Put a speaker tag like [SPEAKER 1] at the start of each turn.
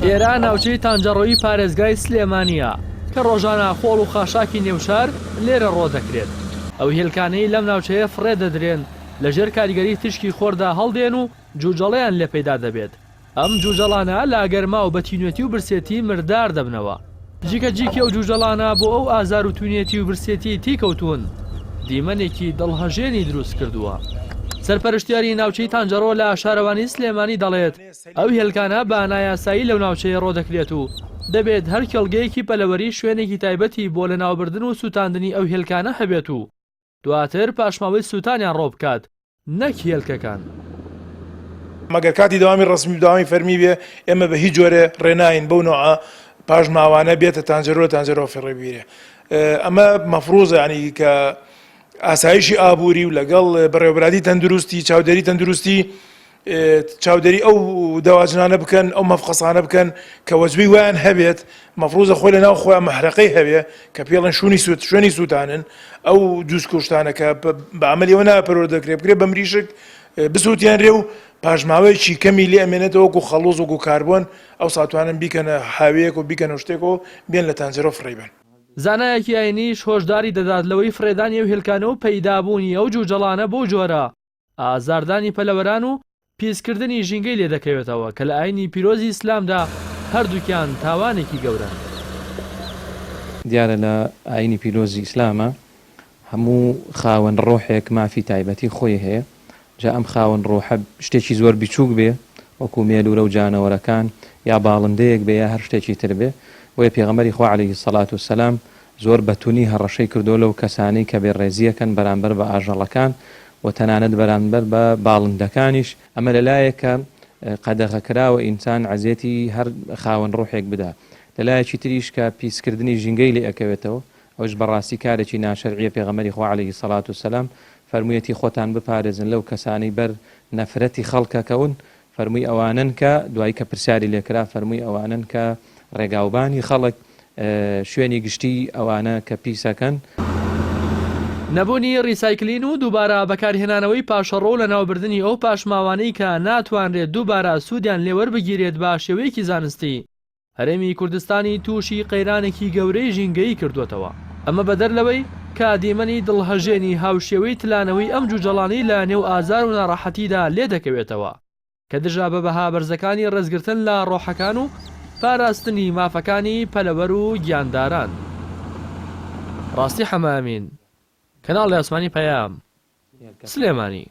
[SPEAKER 1] ئێرە ناوچەی تانجەڕۆیی پارێزگای سلێمانیە کە ڕۆژانە خۆڵ و خاشاکی نێوشار لێرە ڕۆ دەکرێت. ئەو هێلکانەی لەم ناوچەیە فڕێ دەدرێن لەژێر کاریگەری تشکی خۆردا هەڵدێن و جوجەڵەیان لێ پەیدا دەبێت. ئەم جوجەڵانە لا گەرما و بەتینوێتی و برسێتی مردار دەبنەوە. جیکە جیکی ئەو جوجەڵانە بۆ ئەو ئازار و توونێتی و برسێتی تیکەوتون دیمەنێکی دڵهەژێنی دروست کردووە. سەرپەرشتیاری ناوچەی تانجەڕۆ لە شارەوانی سلێمانی دەڵێت ئەو هێلکانە بە نایاسایی لەو ناوچەیە ڕۆ دەکرێت و دەبێت هەر کێڵگەیەکی پەلەوەری شوێنێکی تایبەتی بۆ لە ناوبردن و سوتاندنی ئەو هێلکانە هەبێت و دواتر پاشماوەی سوتانیان ڕۆ بکات نەک هێلکەکان.
[SPEAKER 2] مەگەر کاتی داوامی ڕسمی داوامی فەرمی بێ ئێمە بە هیچ جۆرە ڕێناین بەو نوعە پاژماوانە بێتە تانجەرۆ فێڕێبیرە. ئەمە مەفروضە ینی کە ئاسایشی ئابووری و لەگەڵ بەڕێوەبرادی تەندروستی چاودێری تەندروستی چاودێری ئەو دەواجنانە بکەن ئەو مەفقەسانە بکەن کە وەجبی ویان هەبێت مەفروضە خۆی لە ناو خۆیان مەحرەقەی هەبێ کە پێڵەن شوێنی سووتانن ئەو جووس کوشتانە کە بە عەمەلیەوە ناپەروەردە دەکرێت بکرێت بە مریشک بسووتیان رێ و پاژماوەیەکی کەمی لێ ئەمێنێتەوە وەکو خەڵوز وەکو کاربۆن ئەو ساتوانن بیکەنە هاوەیەک و بیکەنە شتێکەوە بێن لە تانجەرۆ فڕێبن.
[SPEAKER 1] زانایەکی ئاینیش هۆشداری دەدات لەوەی فرێدانی ئەو هێلکانە و پەیدابوونی ئەو جوجەڵانە بۆ جۆرە ئازاردانی پەلەوەران و پیسکردنی ژینگەی لێ دەکەوێتەوە کە لە ئاینی پیرۆزی ئیسلامدا هەردووکیان تاوانێکی گەورە.
[SPEAKER 3] دیارە لە ئاینی پیرۆزی ئیسلامە هەموو خاوەن ڕۆحێک مافی تایبەتی خۆی هەیە. جا ئەم خاوەن ڕۆحە شتێکی زۆر بیچووک بێ وەکو مێلوورە و جانەوەرەکان یا باڵندەیەک بێ یا هەر شتێکی تر بێ وی پێغەمبەری خوا عەلەیهی سەڵات وسەلام زۆر بەتونی هەڕەشەی کردو لەو کەسانەی کە بێڕێزیەکەن بەرامبەر بە ئاژەڵەکان و تەنانەت بەرامبەر بە باڵندەکانیش. ئەمە لەلایەکە قەدەغەکراوە ئینسان عەزیەتی هەر خاوەن ڕۆحێک بدا. لەلایەکی تریش کە پیسکردنی ژینگەی لێ ئەکەوێتەوە ئەوش بەڕاستی کارێکی ناشەرعیە. پێغەمبەری خوا عەلەیهی سەڵات وسەلام فەرموویەتی خۆتان بپارێزن لەو کەسانەی بەر نەفرەتی خەڵکەکەون فەرمووی ئەوانن کە دوایی کە پرسیاری لێکرا فەرمووی ئەوانن کە ڕێگاوبانی خەڵک شوێنی گشتی ئەوانە کە پیسەکەن.
[SPEAKER 1] نەبوونی ڕیسایکلین و دووبارە بەکارهێنانەوەی پاشەڕۆ لە ناوبردننی ئەو پاشماوانەی کە ناتوانرێت دووبارە سوودیان لێوەربگیرێت بە شێوەیەکی زانستی هەرێمی کوردستانی تووشی قەیرانێکی گەورەی ژینگەی کردوێتەوە. ئەمە بەدەر لەوەی کە دیمەنی دڵهەژێنی هاوشێوەی تلانەوەی ئەم جوجەڵانەی لە نێو ئازار و ناڕەحەتیدا لێ دەکەوێتەوە کە دژا بە بەها بەرزەکانی ڕێزگرتن لە ڕۆحەکان و پاراستنی مافەکانی پەلەوەر و گیانداران. ڕاستی حەمامین کەناڵی ئاسمانی پەیام سلێمانی.